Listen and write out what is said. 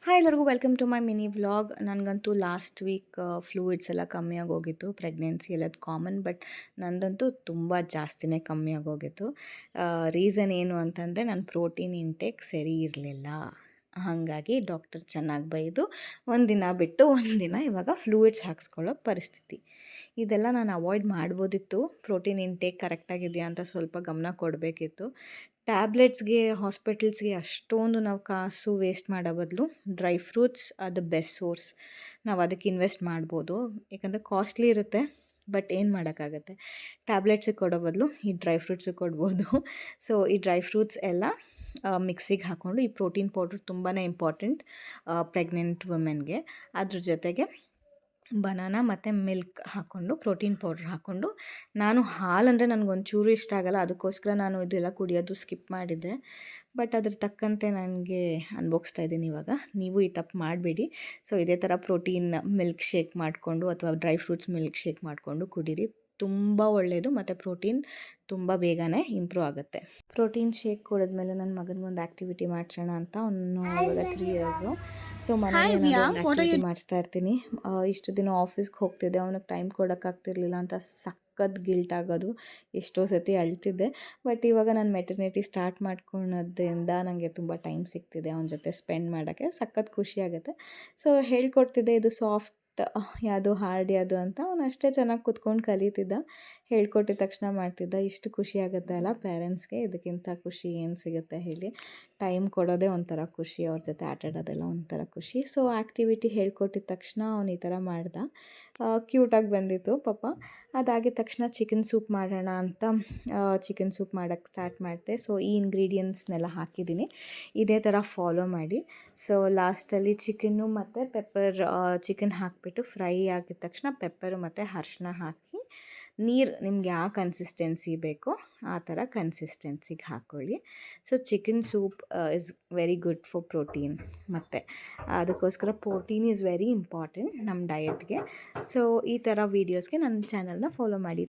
Hi ಎಲ್ಲರಿಗೂ welcome to my mini vlog. ನನಗಂತೂ last week fluids ಎಲ್ಲ ಕಮ್ಮಿ ಆಗೋಗಿತ್ತು. ಪ್ರೆಗ್ನೆನ್ಸಿ ಎಲ್ಲದು ಕಾಮನ್, ಬಟ್ ನಂದಂತೂ ತುಂಬ ಜಾಸ್ತಿನೇ ಕಮ್ಮಿ ಆಗೋಗಿತ್ತು. ರೀಸನ್ ಏನು ಅಂತಂದರೆ ನನ್ನ ಪ್ರೋಟೀನ್ ಇಂಟೇಕ್ ಸರಿ ಇರಲಿಲ್ಲ. ಹಾಗಾಗಿ ಡಾಕ್ಟರ್ ಚೆನ್ನಾಗಿ ಬೈದು ಒಂದಿನ ಬಿಟ್ಟು ಒಂದಿನ ಇವಾಗ ಫ್ಲೂಯಿಡ್ಸ್ ಹಾಕ್ಸ್ಕೊಳ್ಳೋ ಪರಿಸ್ಥಿತಿ. ಇದೆಲ್ಲ ನಾನು ಅವಾಯ್ಡ್ ಮಾಡ್ಬೋದಿತ್ತು. ಪ್ರೋಟೀನ್ ಇಂಟೇಕ್ ಕರೆಕ್ಟಾಗಿದೆಯಾ ಅಂತ ಸ್ವಲ್ಪ ಗಮನ ಕೊಡಬೇಕಿತ್ತು. ಟ್ಯಾಬ್ಲೆಟ್ಸ್ಗೆ, ಹಾಸ್ಪಿಟಲ್ಸ್ಗೆ ಅಷ್ಟೊಂದು ನಾವು ಕಾಸು ವೇಸ್ಟ್ ಮಾಡೋ ಬದಲು dry fruits are the best source. ನಾವು ಅದಕ್ಕೆ ಇನ್ವೆಸ್ಟ್ ಮಾಡ್ಬೋದು. ಏಕೆಂದರೆ ಕಾಸ್ಟ್ಲಿ ಇರುತ್ತೆ, ಬಟ್ ಏನು ಮಾಡೋಕ್ಕಾಗತ್ತೆ. ಟ್ಯಾಬ್ಲೆಟ್ಸಿಗೆ ಕೊಡೋ ಬದಲು ಈ ಡ್ರೈ ಫ್ರೂಟ್ಸಿಗೆ ಕೊಡ್ಬೋದು. ಸೊ ಈ ಡ್ರೈ ಫ್ರೂಟ್ಸ್ ಎಲ್ಲ ಮಿಕ್ಸಿಗೆ ಹಾಕ್ಕೊಂಡು, ಈ ಪ್ರೋಟೀನ್ ಪೌಡ್ರ್ ತುಂಬಾ ಇಂಪಾರ್ಟೆಂಟ್ ಪ್ರೆಗ್ನೆಂಟ್ ವುಮೆನ್ಗೆ. ಅದ್ರ ಜೊತೆಗೆ ಬನಾನಾ ಮತ್ತು ಮಿಲ್ಕ್ ಹಾಕ್ಕೊಂಡು, ಪ್ರೋಟೀನ್ ಪೌಡ್ರ್ ಹಾಕ್ಕೊಂಡು, ನಾನು ಹಾಲಂದರೆ ನನಗೊಂಚೂರು ಇಷ್ಟ ಆಗಲ್ಲ, ಅದಕ್ಕೋಸ್ಕರ ನಾನು ಇದೆಲ್ಲ ಕುಡಿಯೋದು ಸ್ಕಿಪ್ ಮಾಡಿದ್ದೆ. ಬಟ್ ಅದ್ರ ತಕ್ಕಂತೆ ನನಗೆ ಅನುಭವಿಸ್ತಾ ಇದ್ದೀನಿ ಇವಾಗ. ನೀವು ಈ ತಪ್ಪು ಮಾಡಬೇಡಿ. ಸೊ ಇದೇ ಥರ ಪ್ರೋಟೀನ್ ಮಿಲ್ಕ್ ಶೇಕ್ ಮಾಡಿಕೊಂಡು ಅಥವಾ ಡ್ರೈ ಫ್ರೂಟ್ಸ್ ಮಿಲ್ಕ್ ಶೇಕ್ ಮಾಡಿಕೊಂಡು ಕುಡೀರಿ. ತುಂಬ ಒಳ್ಳೆಯದು, ಮತ್ತು ಪ್ರೋಟೀನ್ ತುಂಬ ಬೇಗನೆ ಇಂಪ್ರೂವ್ ಆಗುತ್ತೆ. ಪ್ರೋಟೀನ್ ಶೇಕ್ ಕುಡಿದ್ಮೇಲೆ ನನ್ನ ಮಗನಿಗೊಂದು ಆ್ಯಕ್ಟಿವಿಟಿ ಮಾಡಿಸೋಣ ಅಂತ, ಅವನು ಇವಾಗ 3 ಇಯರ್ಸು. ಸೊ ಮನೇಲಿ ಆ್ಯಕ್ಟಿವಿಟಿ ಮಾಡಿಸ್ತಾ ಇರ್ತೀನಿ. ಇಷ್ಟು ದಿನ ಆಫೀಸ್ಗೆ ಹೋಗ್ತಿದ್ದೆ, ಅವನಿಗೆ ಟೈಮ್ ಕೊಡೋಕ್ಕಾಗ್ತಿರ್ಲಿಲ್ಲ ಅಂತ ಸಖತ್ ಗಿಲ್ಟ್ ಆಗೋದು. ಎಷ್ಟೋ ಸತಿ ಅಳ್ತಿದ್ದೆ. ಬಟ್ ಇವಾಗ ನಾನು ಮೆಟರ್ನಿಟಿ ಸ್ಟಾರ್ಟ್ ಮಾಡ್ಕೊಳೋದ್ರಿಂದ ನನಗೆ ತುಂಬ ಟೈಮ್ ಸಿಗ್ತಿದೆ ಅವನ ಜೊತೆ ಸ್ಪೆಂಡ್ ಮಾಡೋಕ್ಕೆ. ಸಖತ್ ಖುಷಿಯಾಗುತ್ತೆ. ಸೊ ಹೇಳ್ಕೊಡ್ತಿದ್ದೆ, ಇದು ಸಾಫ್ಟ್ ಯಾವುದು ಹಾರ್ಡ್ ಯಾವುದು ಅಂತ. ಅವನು ಅಷ್ಟೇ ಚೆನ್ನಾಗಿ ಕೂತ್ಕೊಂಡು ಕಲೀತಿದ್ದ. ಹೇಳ್ಕೊಟ್ಟಿದ ತಕ್ಷಣ ಮಾಡ್ತಿದ್ದ. ಇಷ್ಟು ಖುಷಿ ಆಗುತ್ತೆ ಅಲ್ಲ ಪೇರೆಂಟ್ಸ್ಗೆ. ಇದಕ್ಕಿಂತ ಖುಷಿ ಏನು ಸಿಗುತ್ತೆ ಹೇಳಿ. ಟೈಮ್ ಕೊಡೋದೇ ಒಂಥರ ಖುಷಿ, ಅವ್ರ ಜೊತೆ ಆಟಾಡೋದೆಲ್ಲ ಒಂಥರ ಖುಷಿ. ಸೊ ಆ್ಯಕ್ಟಿವಿಟಿ ಹೇಳ್ಕೊಟ್ಟಿದ ತಕ್ಷಣ ಅವ್ನು ಈ ಥರ ಮಾಡ್ದ. ಕ್ಯೂಟಾಗಿ ಬಂದಿತ್ತು ಪಾಪ. ಅದಾಗಿದ ತಕ್ಷಣ ಚಿಕನ್ ಸೂಪ್ ಮಾಡೋಣ ಅಂತ ಚಿಕನ್ ಸೂಪ್ ಮಾಡೋಕ್ಕೆ ಸ್ಟಾರ್ಟ್ ಮಾಡಿದೆ. ಸೊ ಈ ಇಂಗ್ರೀಡಿಯೆಂಟ್ಸ್ನೆಲ್ಲ ಹಾಕಿದ್ದೀನಿ. ಇದೇ ಥರ ಫಾಲೋ ಮಾಡಿ. ಸೊ ಲಾಸ್ಟಲ್ಲಿ ಚಿಕನ್ನು ಮತ್ತು ಪೆಪ್ಪರ್, ಚಿಕನ್ ಹಾಕಿಬಿಟ್ಟು ಫ್ರೈ ಆಗಿದ ತಕ್ಷಣ ಪೆಪ್ಪರು ಮತ್ತು ಅರಿಶಿನ ಹಾಕಿ, ನೀರು ನಿಮ್ಗೆ ಯಾವ ಕನ್ಸಿಸ್ಟೆನ್ಸಿ ಬೇಕೋ ಆ ಥರ ಕನ್ಸಿಸ್ಟೆನ್ಸಿಗೆ ಹಾಕ್ಕೊಳ್ಳಿ. So chicken soup is very good for protein, ಮತ್ತು ಅದಕ್ಕೋಸ್ಕರ ಪ್ರೋಟೀನ್ ಈಸ್ ವೆರಿ ಇಂಪಾರ್ಟೆಂಟ್ ನಮ್ಮ ಡಯಟ್ಗೆ. ಸೊ ಈ ಥರ ವೀಡಿಯೋಸ್ಗೆ ನನ್ನ ಚಾನಲ್ನ ಫಾಲೋ ಮಾಡಿ.